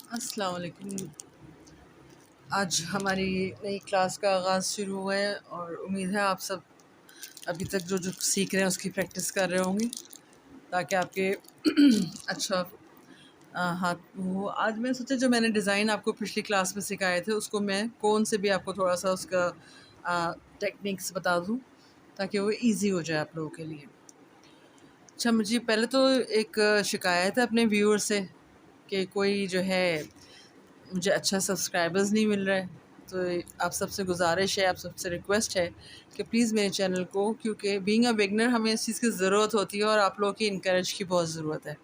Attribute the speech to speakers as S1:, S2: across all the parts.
S1: अस्सलाम वालेकुम। आज हमारी नई क्लास का आगाज़ शुरू हुआ है और उम्मीद है आप सब अभी तक जो जो सीख रहे हैं उसकी प्रैक्टिस कर रहे होंगे ताकि आपके अच्छा हाथ हो। आज मैं सोचा जो मैंने डिज़ाइन आपको पिछली क्लास में सिखाए थे उसको मैं कौन से भी आपको थोड़ा सा उसका टेक्निक्स बता दूँ ताकि वो इजी हो जाए आप लोगों के लिए। अच्छा, मुझे पहले तो एक शिकायत है अपने व्यूअर से कि कोई जो है मुझे अच्छा सब्सक्राइबर्स नहीं मिल रहा है। तो आप सबसे गुज़ारिश है, आप सबसे रिक्वेस्ट है कि प्लीज़ मेरे चैनल को, क्योंकि बीइंग अ बिगिनर हमें इस चीज़ की ज़रूरत होती है और आप लोगों की इनकरेज की बहुत ज़रूरत है।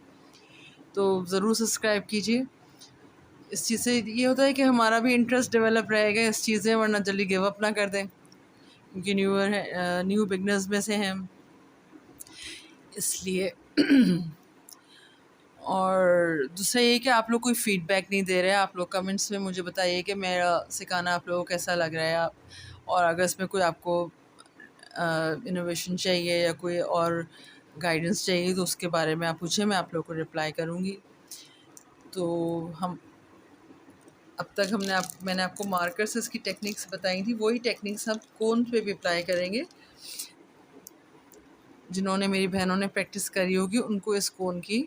S1: तो ज़रूर सब्सक्राइब कीजिए। इस चीज़ से ये होता है कि हमारा भी इंटरेस्ट डेवलप रहेगा इस चीज़ में, वरना जल्दी गिव अप ना कर दें, क्योंकि न्यू बिगनर्स में से हैं हम, इसलिए। और दूसरा ये कि आप लोग कोई फ़ीडबैक नहीं दे रहे हैं। आप लोग कमेंट्स में मुझे बताइए कि मेरा सिखाना आप लोगों को कैसा लग रहा है। आप और अगर इसमें कोई आपको इनोवेशन चाहिए या कोई और गाइडेंस चाहिए तो उसके बारे में आप पूछें, मैं आप लोगों को रिप्लाई करूँगी। तो हम अब तक मैंने आपको मार्कर से इसकी टेक्निक्स बताई थी, वही टेक्निक्स हम कोन पे भी अप्लाई करेंगे। जिन्होंने, मेरी बहनों ने प्रैक्टिस करी होगी उनको इस कोन की,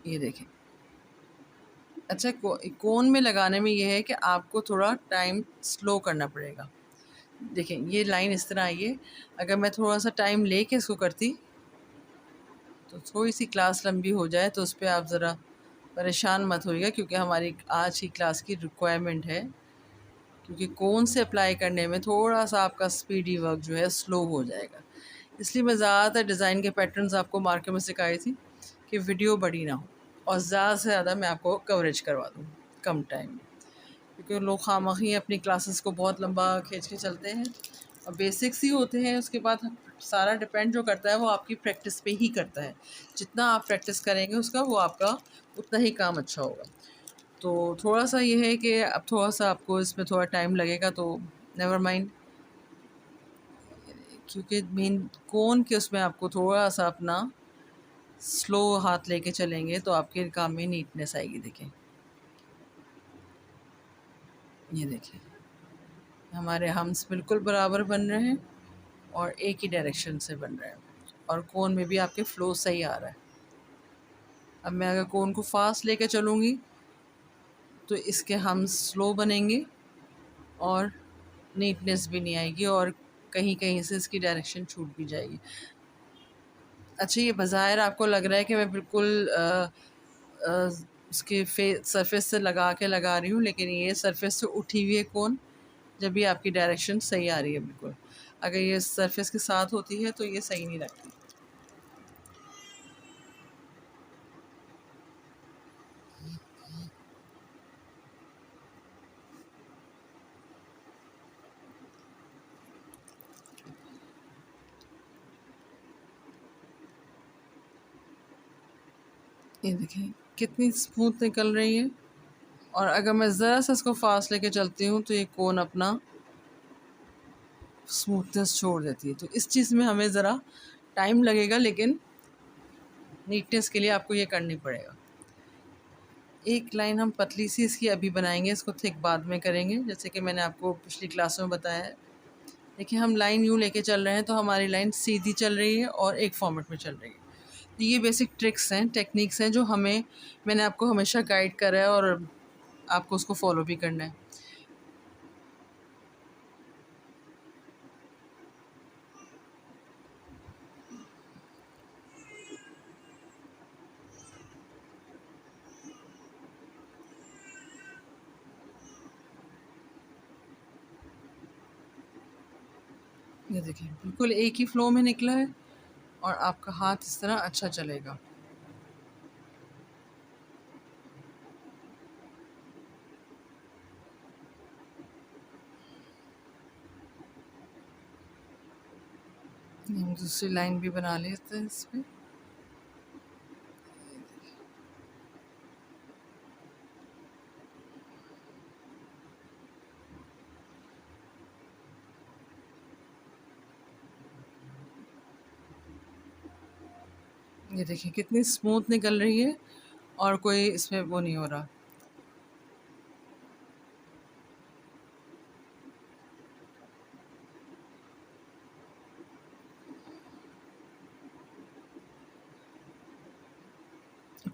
S1: ये देखें। अच्छा, कोन में लगाने में ये है कि आपको थोड़ा टाइम स्लो करना पड़ेगा। देखें, ये लाइन इस तरह आई है। अगर मैं थोड़ा सा टाइम लेके इसको करती तो थोड़ी सी क्लास लंबी हो जाए, तो उस पर आप ज़रा परेशान मत होइएगा, क्योंकि हमारी आज की क्लास की रिक्वायरमेंट है। क्योंकि कोन से अप्लाई करने में थोड़ा सा आपका स्पीडी वर्क जो है स्लो हो जाएगा, इसलिए मैं ज़्यादातर डिज़ाइन के पैटर्न्स आपको मार्केट में सिखाई थी कि वीडियो बड़ी ना हो और ज़्यादा से ज़्यादा मैं आपको कवरेज करवा दूँ कम टाइम में। क्योंकि लोग खामखी अपनी क्लासेस को बहुत लंबा खींच के चलते हैं और बेसिक्स ही होते हैं, उसके बाद सारा डिपेंड जो करता है वो आपकी प्रैक्टिस पे ही करता है। जितना आप प्रैक्टिस करेंगे उसका, वो आपका उतना ही काम अच्छा होगा। तो थोड़ा-सा ये है कि अब थोड़ा-सा आपको इसमें थोड़ा टाइम लगेगा, तो नेवर माइंड, क्योंकि मेन कोन के उसमें आपको थोड़ा-सा अपना स्लो हाथ लेके चलेंगे तो आपके काम में नीटनेस आएगी। देखें, ये देखिए, हमारे हम्स बिल्कुल बराबर बन रहे हैं और एक ही डायरेक्शन से बन रहे हैं और कोन में भी आपके फ्लो सही आ रहा है। अब मैं अगर कोन को फास्ट लेके चलूँगी तो इसके हम्स स्लो बनेंगे और नीटनेस भी नहीं आएगी और कहीं-कहीं से इसकी डायरेक्शन छूट भी जाएगी। अच्छा, ये बज़ाहिर आपको लग रहा है कि मैं बिल्कुल अ, उसके सरफेस से लगा रही हूँ, लेकिन ये सरफेस से उठी हुई है कोन, जब भी आपकी डायरेक्शन सही आ रही है बिल्कुल। अगर ये सरफेस के साथ होती है तो ये सही नहीं लगती। ये देखें कितनी स्मूथ निकल रही है। और अगर मैं ज़रा सा इसको फास्ट लेके चलती हूँ तो ये कोन अपना स्मूथनेस छोड़ देती है। तो इस चीज़ में हमें ज़रा टाइम लगेगा, लेकिन नीटनेस के लिए आपको ये करनी पड़ेगा। एक लाइन हम पतली सी इसकी अभी बनाएंगे, इसको थिक बाद में करेंगे, जैसे कि मैंने आपको पिछली क्लासों में बताया है। देखिए, हम लाइन यूँ लेके चल रहे हैं तो हमारी लाइन सीधी चल रही है और एक फॉर्मेट में चल रही है। तो ये बेसिक ट्रिक्स हैं, टेक्निक्स हैं जो मैंने आपको हमेशा गाइड करा है और आपको उसको फॉलो भी करना है। ये देखिए, बिल्कुल एक ही फ्लो में निकला है और आपका हाथ इस तरह अच्छा चलेगा। हम दूसरी लाइन भी बना लेते हैं इस पे। ये देखिए कितनी स्मूथ निकल रही है और कोई इसमें वो नहीं हो रहा।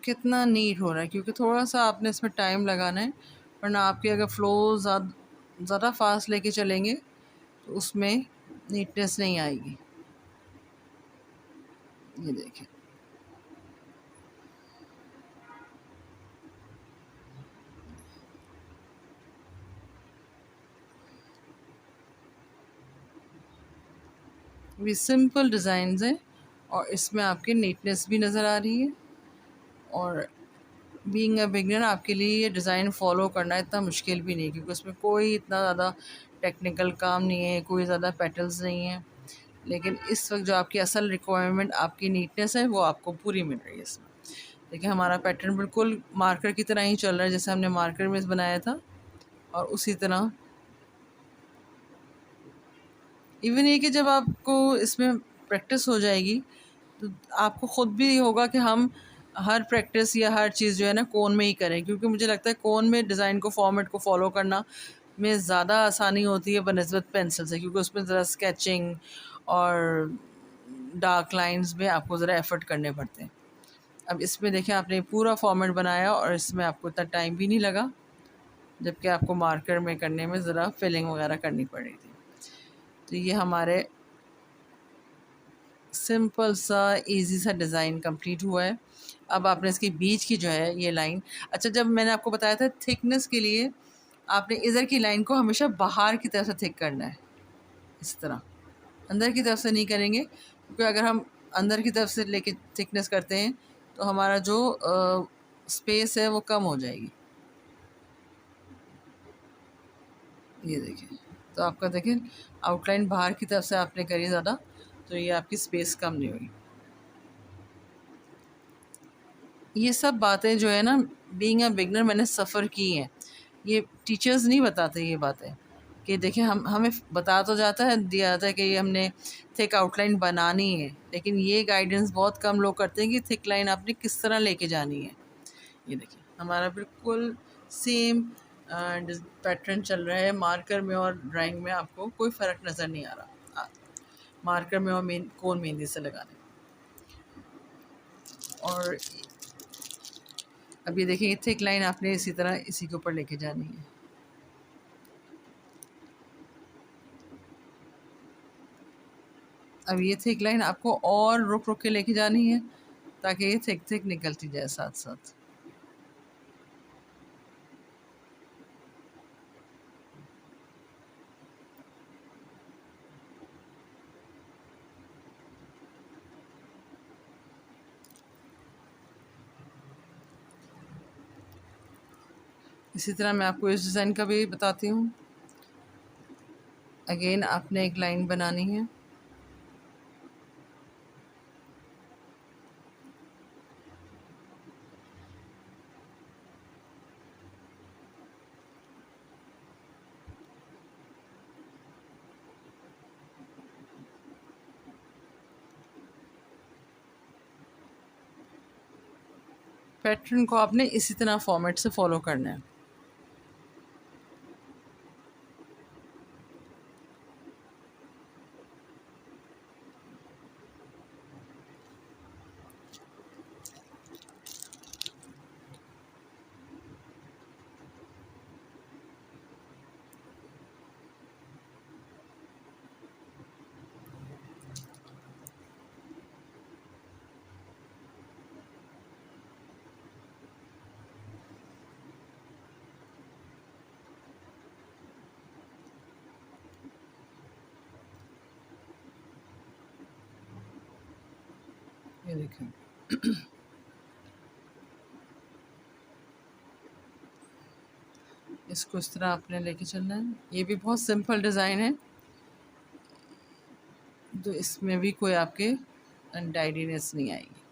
S1: कितना नीट हो रहा है, क्योंकि थोड़ा सा आपने इसमें टाइम लगाना है, वरना आपकी अगर फ़्लो ज़्यादा फास्ट लेके चलेंगे तो उसमें नीटनेस नहीं आएगी। ये देखें, ये सिंपल डिज़ाइंस हैं और इसमें आपकी नीटनेस भी नज़र आ रही है। और बीइंग अ बिगिनर आपके लिए ये डिज़ाइन फॉलो करना इतना मुश्किल भी नहीं है, क्योंकि उसमें कोई इतना ज़्यादा टेक्निकल काम नहीं है, कोई ज़्यादा पेटल्स नहीं है। लेकिन इस वक्त जो आपकी असल रिक्वायरमेंट आपकी नीटनेस है वो आपको पूरी मिल रही है इसमें। देखिए हमारा पैटर्न बिल्कुल मार्कर की तरह ही चल रहा है, जैसे हमने मार्कर में बनाया था, और उसी तरह इवन ये कि जब आपको इसमें प्रैक्टिस हो जाएगी तो आपको ख़ुद भी होगा कि हम हर प्रैक्टिस या हर चीज़ जो है ना कोन में ही करें, क्योंकि मुझे लगता है कोन में डिज़ाइन को फॉर्मेट को फॉलो करना में ज़्यादा आसानी होती है बनस्बत पेंसिल से, क्योंकि उसमें ज़रा स्केचिंग और डार्क लाइंस में आपको ज़रा एफ़र्ट करने पड़ते हैं। अब इसमें देखिए आपने पूरा फॉर्मेट बनाया और इसमें आपको इतना टाइम भी नहीं लगा, जबकि आपको मार्कर में करने में ज़रा फिलिंग वगैरह करनी पड़ी थी। तो ये हमारे सिंपल सा इजी सा डिज़ाइन कंप्लीट हुआ है। अब आपने इसके बीच की जो है ये लाइन, अच्छा जब मैंने आपको बताया था थिकनेस के लिए आपने इधर की लाइन को हमेशा बाहर की तरफ से थिक करना है, इस तरह अंदर की तरफ से नहीं करेंगे, क्योंकि अगर हम अंदर की तरफ से लेके थिकनेस करते हैं तो हमारा जो स्पेस है वो कम हो जाएगी। ये देखिए, तो आपका देखिए आउटलाइन बाहर की तरफ से आपने करी ज़्यादा, तो ये आपकी स्पेस कम नहीं हुई। ये सब बातें जो है ना, बीइंग अ बिगनर मैंने सफ़र की हैं। ये टीचर्स नहीं बताते ये बातें, कि देखिए हम हमें बता तो जाता है, दिया जाता है कि ये हमने थिक आउटलाइन बनानी है, लेकिन ये गाइडेंस बहुत कम लोग करते हैं कि थिक लाइन आपने किस तरह लेके जानी है। ये देखिए हमारा बिल्कुल सेम पैटर्न चल रहा है, मार्कर में और ड्राइंग में आपको कोई फ़र्क नज़र नहीं आ रहा। मार्कर में और कोन मेहंदी से लगाने। और अब ये देखिए थिक लाइन आपने इसी तरह इसी के ऊपर लेके जानी है। अब ये थिक लाइन आपको और रुक रुक के लेके जानी है, ताकि ये थिक थिक निकलती जाए साथ साथ। इसी तरह मैं आपको इस डिज़ाइन का भी बताती हूँ। अगेन आपने एक लाइन बनानी है, पैटर्न को आपने इसी तरह फॉर्मेट से फॉलो करना है। ये देखें, इसको इस तरह आपने लेके चलना है। ये भी बहुत सिंपल डिज़ाइन है, तो इसमें भी कोई आपके अनटाइडीनेस नहीं आएगी।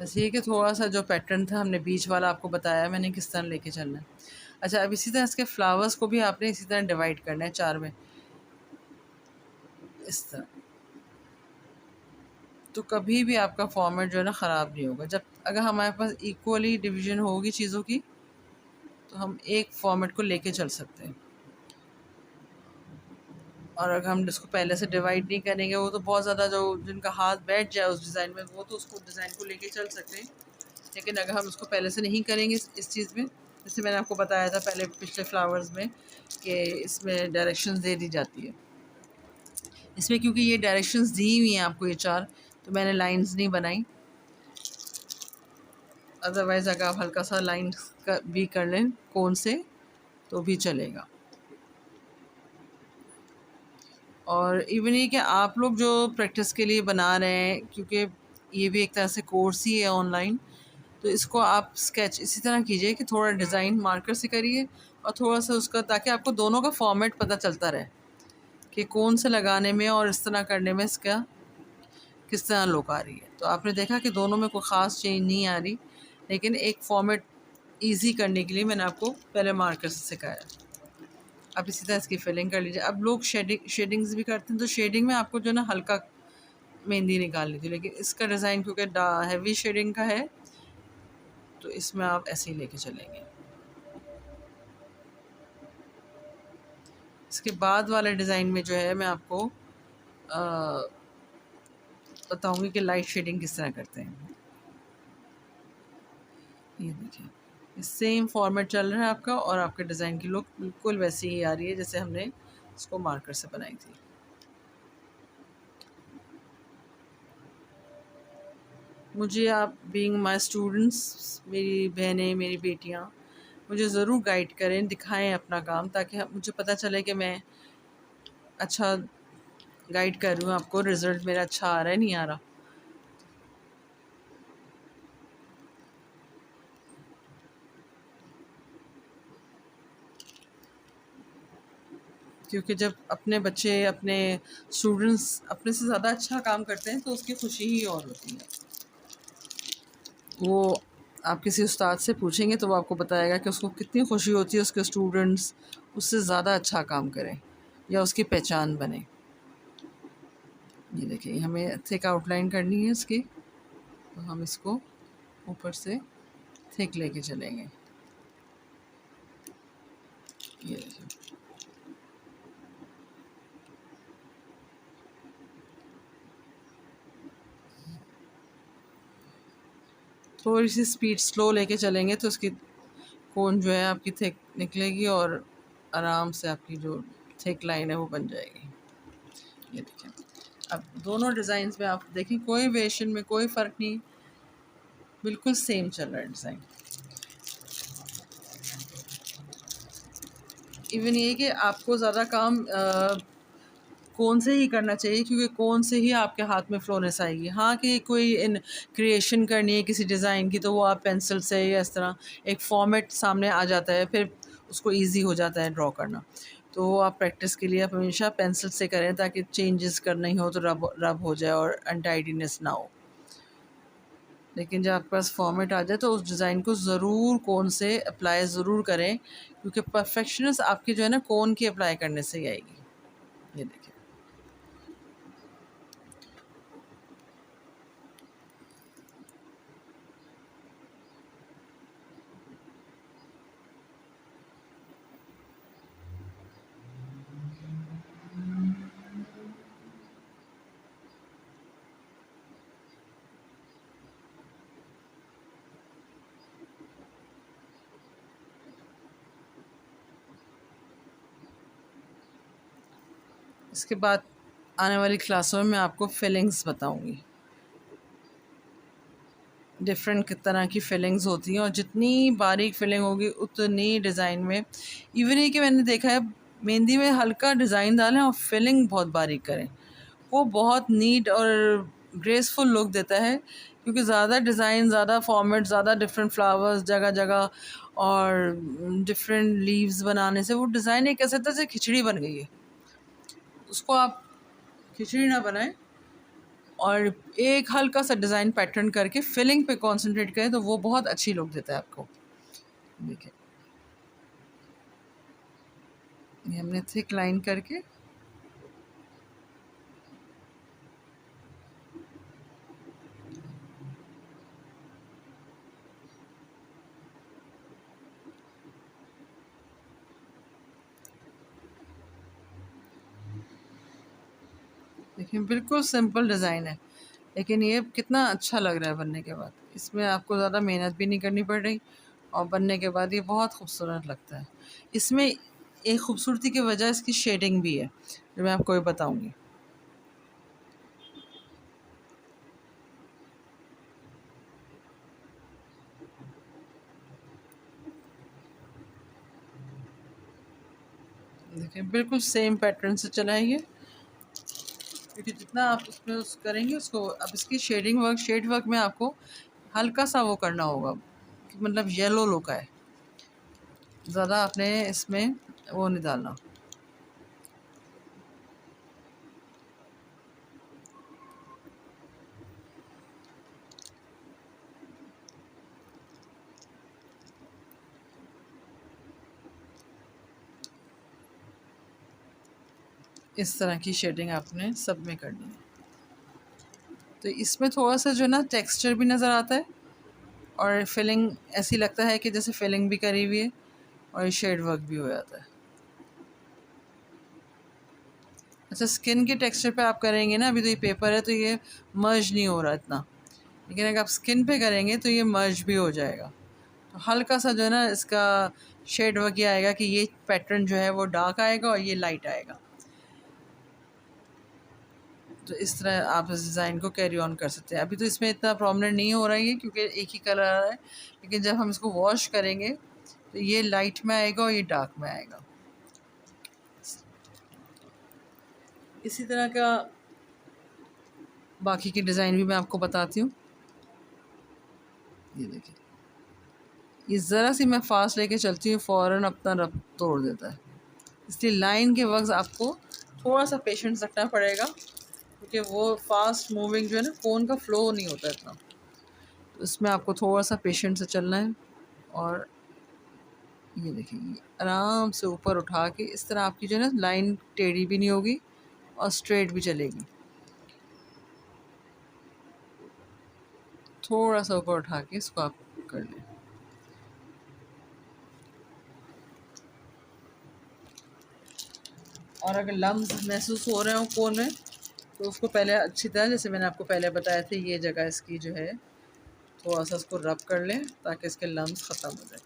S1: बस ये कि थोड़ा सा जो पैटर्न था हमने बीच वाला आपको बताया मैंने किस तरह लेके चलना है। अच्छा अब इसी तरह इसके फ्लावर्स को भी आपने इसी तरह डिवाइड करना है 4 में, इस तरह। तो कभी भी आपका फॉर्मेट जो है ना ख़राब नहीं होगा। जब अगर हमारे पास इक्वली डिवीज़न होगी चीज़ों की, तो हम एक फॉर्मेट को लेके चल सकते हैं। और अगर हम इसको पहले से डिवाइड नहीं करेंगे, वो तो बहुत ज़्यादा जो जिनका हाथ बैठ जाए उस डिज़ाइन में, वो तो उसको डिज़ाइन को लेके चल सकते हैं। लेकिन अगर हम इसको पहले से नहीं करेंगे इस चीज़ में, जैसे मैंने आपको बताया था पहले पिछले फ्लावर्स में कि इसमें डायरेक्शंस दे दी जाती है। इसमें क्योंकि ये डायरेक्शंस दी हुई हैं आपको ये 4, तो मैंने लाइंस नहीं बनाई। अदरवाइज़ अगर आप हल्का सा लाइन भी कर लें कोन से, तो भी चलेगा। और इवन ये कि आप लोग जो प्रैक्टिस के लिए बना रहे हैं, क्योंकि ये भी एक तरह से कोर्स ही है ऑनलाइन, तो इसको आप स्केच इसी तरह कीजिए कि थोड़ा डिज़ाइन मार्कर से करिए और थोड़ा सा उसका, ताकि आपको दोनों का फॉर्मेट पता चलता रहे कि कौन से लगाने में और इस तरह करने में इसका किस तरह लुक आ रही है। तो आपने देखा कि दोनों में कोई ख़ास चेंज नहीं आ रही, लेकिन एक फॉर्मेट ईज़ी करने के लिए मैंने आपको पहले मार्कर से सिखाया। आप इसी तरह इसकी फिलिंग कर लीजिए। अब लोग शेडिंग्स भी करते हैं, तो शेडिंग में आपको जो है ना हल्का मेहंदी निकालनी थी, लेकिन इसका डिज़ाइन क्योंकि हैवी शेडिंग का है, तो इसमें आप ऐसे ही लेके चलेंगे। इसके बाद वाले डिज़ाइन में जो है मैं आपको बताऊंगी कि लाइट शेडिंग किस तरह करते हैं। ये देखिए, सेम फॉर्मेट चल रहा है आपका और आपके डिज़ाइन की लुक बिल्कुल वैसी ही आ रही है जैसे हमने इसको मार्कर से बनाई थी। मुझे आप बीइंग माय स्टूडेंट्स, मेरी बहनें, मेरी बेटियाँ, मुझे ज़रूर गाइड करें, दिखाएं अपना काम, ताकि मुझे पता चले कि मैं अच्छा गाइड कर रही हूँ आपको, रिज़ल्ट मेरा अच्छा आ रहा है नहीं आ रहा। क्योंकि जब अपने बच्चे, अपने स्टूडेंट्स अपने से ज़्यादा अच्छा काम करते हैं, तो उसकी खुशी ही और होती है। वो आप किसी उस्ताद से पूछेंगे तो वो आपको बताएगा कि उसको कितनी खुशी होती है उसके स्टूडेंट्स उससे ज़्यादा अच्छा काम करें या उसकी पहचान बने। ये देखिए, हमें थिक आउटलाइन करनी है इसकी, तो हम इसको ऊपर से थिक लेके चलेंगे। ये देखिए, थोड़ी सी स्पीड स्लो लेके चलेंगे तो उसकी कोन जो है आपकी थिक निकलेगी और आराम से आपकी जो थिक लाइन है वो बन जाएगी। ये देखिए, अब दोनों डिज़ाइंस में आप देखें कोई वेरिएशन में कोई फ़र्क नहीं, बिल्कुल सेम चल रहा है डिज़ाइन। इवन ये कि आपको ज़्यादा काम कोन से ही करना चाहिए, क्योंकि कोन से ही आपके हाथ में फ्लोनेस आएगी। हाँ, कि कोई इन क्रिएशन करनी है किसी डिज़ाइन की, तो वो आप पेंसिल से या इस तरह एक फॉर्मेट सामने आ जाता है, फिर उसको ईज़ी हो जाता है ड्रॉ करना। तो वो आप प्रैक्टिस के लिए आप हमेशा पेंसिल से करें, ताकि चेंजेस करना ही हो तो रब रब हो जाए और अनटाइडीनेस ना हो। लेकिन जब आपके पास फॉर्मेट आ जाए तो उस डिज़ाइन को ज़रूर कोन से अप्लाई ज़रूर करें, क्योंकि परफेक्शनेस आपकी जो है ना कोन की अप्लाई करने से ही आएगी। ये देखिए, इसके बाद आने वाली क्लासों में मैं आपको फिलिंग्स बताऊंगी। डिफरेंट तरह की फिलिंग्स होती हैं और जितनी बारीक फिलिंग होगी उतनी डिज़ाइन में, इवन ये कि मैंने देखा है मेहंदी में हल्का डिज़ाइन डालें और फिलिंग बहुत बारीक करें, वो बहुत नीट और ग्रेसफुल लुक देता है। क्योंकि ज़्यादा डिज़ाइन, ज़्यादा फॉर्मेट, ज़्यादा डिफरेंट फ्लावर्स जगह जगह और डिफरेंट लीव्स बनाने से वो डिज़ाइन एक ऐसे तरह से खिचड़ी बन गई है। उसको आप खिचड़ी ना बनाएं और एक हल्का सा डिज़ाइन पैटर्न करके फिलिंग पे कंसंट्रेट करें, तो वो बहुत अच्छी लुक देता है आपको। देखिए, ये हमने थिक लाइन करके देखिए बिल्कुल सिंपल डिज़ाइन है, लेकिन ये कितना अच्छा लग रहा है बनने के बाद। इसमें आपको ज़्यादा मेहनत भी नहीं करनी पड़ रही और बनने के बाद ये बहुत खूबसूरत लगता है। इसमें एक खूबसूरती की वजह इसकी शेडिंग भी है, जो मैं आपको भी बताऊँगी। देखिए बिल्कुल सेम पैटर्न से चला है ये, क्योंकि जितना आप उसमें करेंगे उसको, अब इसकी शेड वर्क में आपको हल्का सा वो करना होगा, कि मतलब येलो लुक आए, ज़्यादा आपने इसमें वो नहीं डालना। इस तरह की शेडिंग आपने सब में करनी है। तो इसमें थोड़ा सा जो है ना टेक्सचर भी नज़र आता है, और फिलिंग ऐसी लगता है कि जैसे फिलिंग भी करी हुई है और शेड वर्क भी हो जाता है। अच्छा, स्किन के टेक्सचर पे आप करेंगे ना, अभी तो ये पेपर है तो ये मर्ज नहीं हो रहा इतना, लेकिन अगर आप स्किन पे करेंगे तो ये मर्ज भी हो जाएगा। तो हल्का सा जो है ना इसका शेड वर्क ये आएगा कि ये पैटर्न जो है वो डार्क आएगा और ये लाइट आएगा। तो इस तरह आप इस डिज़ाइन को कैरी ऑन कर सकते हैं। अभी तो इसमें इतना प्रोमिनेंट नहीं हो रहा है क्योंकि एक ही कलर आ रहा है, लेकिन जब हम इसको वॉश करेंगे तो ये लाइट में आएगा और ये डार्क में आएगा। इसी तरह का बाकी की डिज़ाइन भी मैं आपको बताती हूँ। ये देखिए, ये ज़रा सी मैं फास्ट लेके चलती हूँ, फ़ौरन अपना रब तोड़ देता है। इसलिए लाइन के वक्त आपको थोड़ा सा पेशेंस रखना पड़ेगा, क्योंकि वो फास्ट मूविंग जो है ना, फ़ोन का फ्लो नहीं होता इतना, तो इसमें आपको थोड़ा सा पेशेंस से चलना है। और ये देखिए, ये आराम से ऊपर उठा के इस तरह आपकी जो है ना लाइन टेढ़ी भी नहीं होगी और स्ट्रेट भी चलेगी। थोड़ा सा ऊपर उठा के इसको आप कर लें। और अगर लम्स महसूस हो रहे हो कोन में, तो उसको पहले अच्छी तरह, जैसे मैंने आपको पहले बताया था, ये जगह इसकी जो है थोड़ा सा उसको रब कर लें ताकि इसके लम्स ख़त्म हो जाए,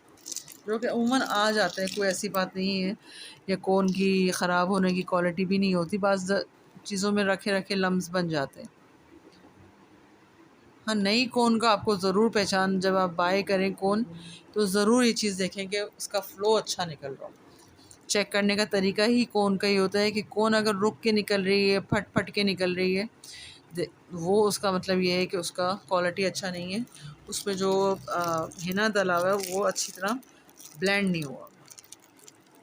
S1: जो कि अमूमन आ जाते हैं, कोई ऐसी बात नहीं है। या कोन की ख़राब होने की क्वालिटी भी नहीं होती, बाज़ चीज़ों में रखे रखे लम्स बन जाते हैं। हाँ, नई कोन का आपको ज़रूर पहचान, जब आप बाय करें कोन तो ज़रूर ये चीज़ देखें कि उसका फ़्लो अच्छा निकल रहा हो। चेक करने का तरीका ही कोन का ही होता है कि कोन अगर रुक के निकल रही है, फट फट के निकल रही है, वो उसका मतलब ये है कि उसका क्वालिटी अच्छा नहीं है, उसमें जो हिना डला हुआ है वो अच्छी तरह ब्लेंड नहीं हुआ।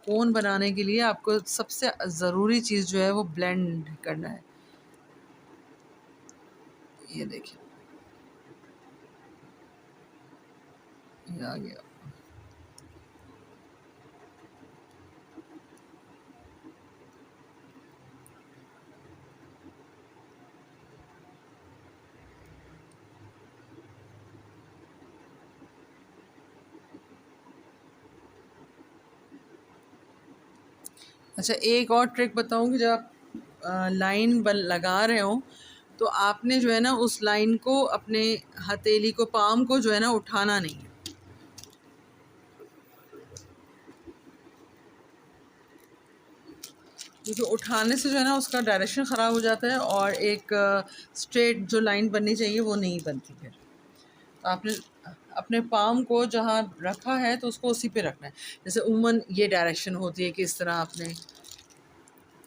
S1: कोन बनाने के लिए आपको सबसे ज़रूरी चीज़ जो है वो ब्लेंड करना है। ये देखिए, ये आ गया। अच्छा, एक और ट्रिक बताऊँ कि जब आप लाइन लगा रहे हो, तो आपने जो है ना उस लाइन को, अपने हथेली को, पाम को जो है ना उठाना नहीं है, क्योंकि उठाने से जो है ना उसका डायरेक्शन ख़राब हो जाता है और एक स्ट्रेट जो लाइन बननी चाहिए वो नहीं बनती फिर। तो आपने अपने पाम को जहाँ रखा है तो उसको उसी पे रखना है। जैसे उमन ये डायरेक्शन होती है कि इस तरह आपने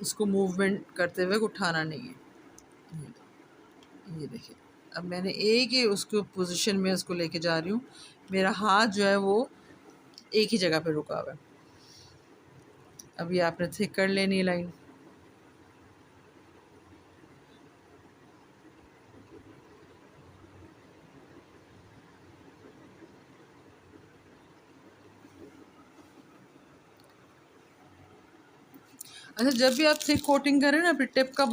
S1: उसको मूवमेंट करते हुए उठाना नहीं है। ये देखिए, अब मैंने एक ही उसको पोजीशन में उसको लेके जा रही हूँ, मेरा हाथ जो है वो एक ही जगह पे रुका हुआ है। अब ये आपने थिक कर लेनी है लाइन। अच्छा, जब भी आप थिक कोटिंग करें ना, फिर टिप का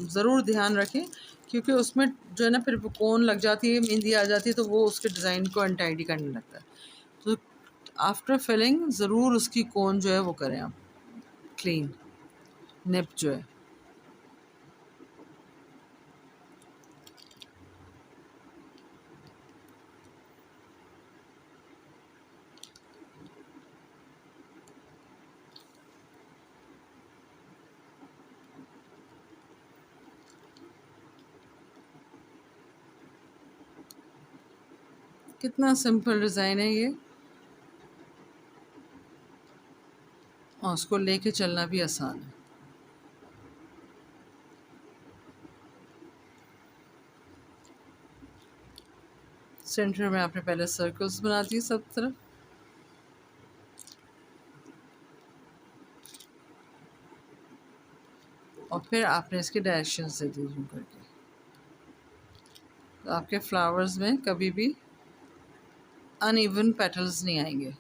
S1: ज़रूर ध्यान रखें, क्योंकि उसमें जो है ना फिर कोन लग जाती है, मेहंदी आ जाती है, तो वो उसके डिज़ाइन को अनटाइडी करने लगता है। तो आफ्टर फिलिंग ज़रूर उसकी कोन जो है वो करें आप क्लीन, निप जो है। कितना सिंपल डिज़ाइन है ये, और उसको लेके चलना भी आसान है। सेंटर में आपने पहले सर्कल्स बना दिए सब तरफ, और फिर आपने इसके डायरेक्शंस दे दी यूँ करके, तो आपके फ्लावर्स में कभी भी अनइवन पेटल्स नहीं आएंगे।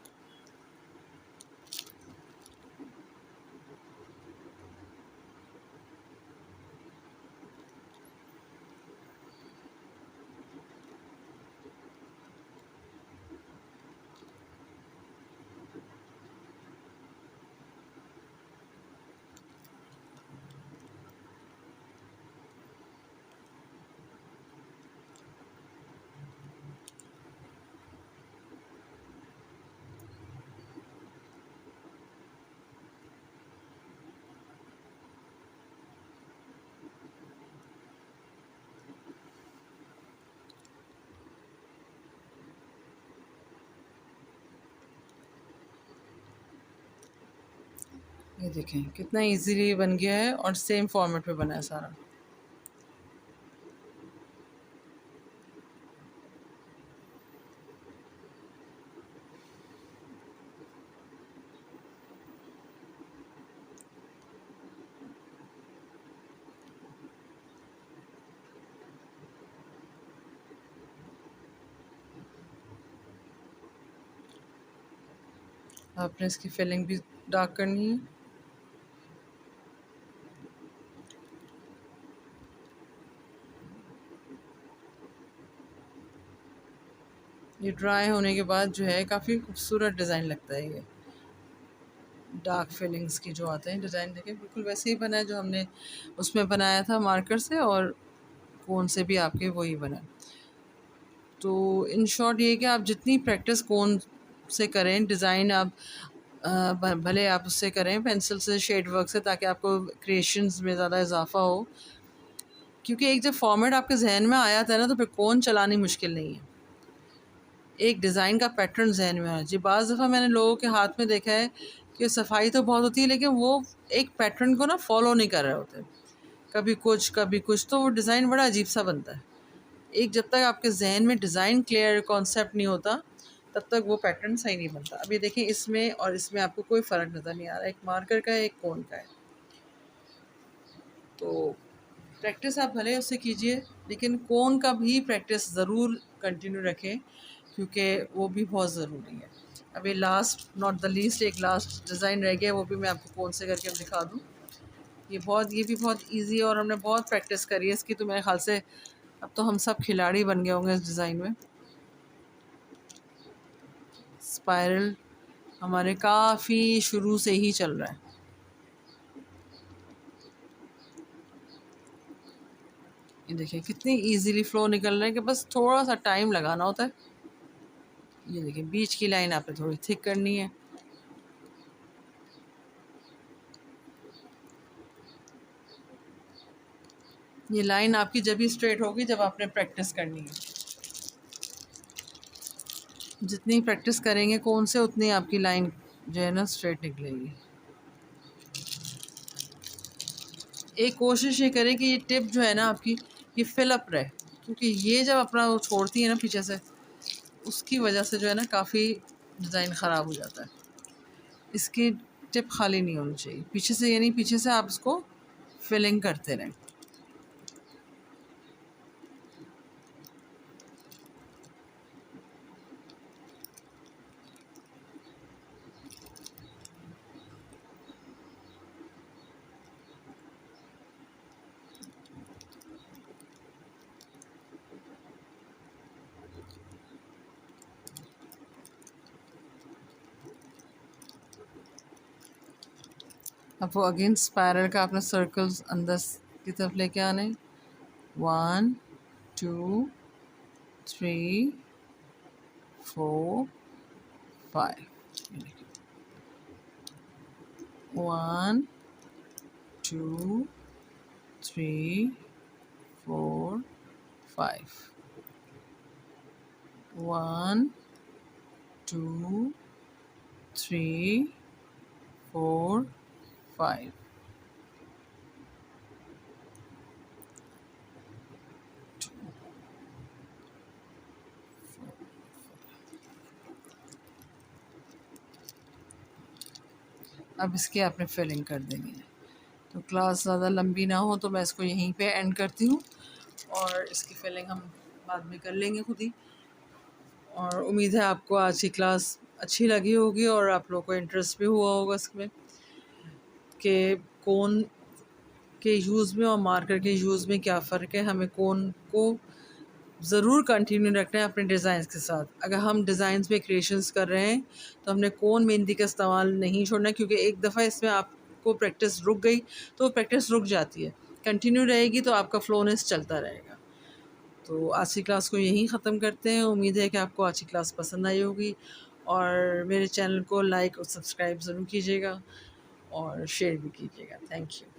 S1: ये देखें कितना इजीली बन गया है, और सेम फॉर्मेट में बना है सारा। आपने इसकी फिलिंग भी डार्क करनी है। ये ड्राई होने के बाद जो है काफ़ी खूबसूरत डिज़ाइन लगता है। ये डार्क फिलिंग्स की जो आते हैं डिज़ाइन, देखें बिल्कुल वैसे ही बना है जो हमने उसमें बनाया था मार्कर से, और कोन से भी आपके वही बना। तो इन शॉर्ट ये कि आप जितनी प्रैक्टिस कोन से करें, डिज़ाइन आप भले आप उससे करें पेंसिल से, शेड वर्क से, ताकि आपको क्रिएशंस में ज़्यादा इजाफा हो। क्योंकि एक जब फॉर्मेट आपके जहन में आया था ना, तो फिर कोन चलानी मुश्किल नहीं है। एक डिज़ाइन का पैटर्न जहन में आना चाहिए। बाज़ दफ़ा मैंने लोगों के हाथ में देखा है कि सफाई तो बहुत होती है, लेकिन वो एक पैटर्न को ना फॉलो नहीं कर रहे होते, कभी कुछ कभी कुछ, तो वो डिज़ाइन बड़ा अजीब सा बनता है। एक जब तक आपके जहन में डिज़ाइन क्लियर कॉन्सेप्ट नहीं होता, तब तक वो पैटर्न सही नहीं बनता। अब ये देखें, इसमें और इसमें आपको कोई फ़र्क नज़र नहीं आ रहा, एक मार्कर का है, एक कोन का है। तो प्रैक्टिस आप भले उससे कीजिए, लेकिन कोन का भी प्रैक्टिस ज़रूर कंटिन्यू रखें, क्योंकि वो भी बहुत ज़रूरी है। अब ये लास्ट नॉट द लीस्ट एक लास्ट डिज़ाइन रह गया, वो भी मैं आपको कोन से करके दिखा दूँ। ये भी बहुत इजी है, और हमने बहुत प्रैक्टिस करी है इसकी, तो मेरे ख्याल से अब तो हम सब खिलाड़ी बन गए होंगे इस डिज़ाइन में। स्पाइरल हमारे काफ़ी शुरू से ही चल रहा है। ये देखिए कितनी इजीली फ्लो निकल रहा है, कि बस थोड़ा सा टाइम लगाना होता है। ये देखिए बीच की लाइन आपने थोड़ी थिक करनी है। ये लाइन आपकी जब भी स्ट्रेट होगी जब आपने प्रैक्टिस करनी है। जितनी प्रैक्टिस करेंगे कौन से, उतनी आपकी लाइन जो है ना स्ट्रेट निकलेगी। एक कोशिश ये करें कि ये टिप जो है ना आपकी, ये फिल अप रहे, क्योंकि ये जब अपना वो छोड़ती है ना पीछे से, उसकी वजह से जो है ना काफ़ी डिज़ाइन ख़राब हो जाता है। इसकी टिप खाली नहीं होनी चाहिए पीछे से, यानी पीछे से आप इसको फिलिंग करते रहें। अब वो अगेन स्पायरल का अपना सर्कल्स अंदर की तरफ लेके आने। 1 2 3 4 5। 1 2 3 4 5। 1 2 3 4 5। अब इसकी आपने फिलिंग कर देनी है। तो क्लास ज़्यादा लंबी ना हो तो मैं इसको यहीं पे एंड करती हूँ, और इसकी फिलिंग हम बाद में कर लेंगे खुद ही। और उम्मीद है आपको आज की क्लास अच्छी लगी होगी और आप लोगों को इंटरेस्ट भी हुआ होगा इसमें कि कोन के यूज़ में और मार्कर के यूज़ में क्या फ़र्क है। हमें कोन को ज़रूर कंटिन्यू रखना है अपने डिज़ाइंस के साथ। अगर हम डिज़ाइंस में क्रिएशंस कर रहे हैं तो हमने कोन मेहंदी का इस्तेमाल नहीं छोड़ना, क्योंकि एक दफ़ा इसमें आपको प्रैक्टिस रुक गई तो प्रैक्टिस रुक जाती है। कंटिन्यू रहेगी तो आपका फ्लोनेस चलता रहेगा। तो आज की क्लास को यहीं ख़त्म करते हैं। उम्मीद है कि आपको आज की क्लास पसंद आई होगी, और मेरे चैनल को लाइक और सब्सक्राइब ज़रूर कीजिएगा और शेयर भी कीजिएगा। Thank you.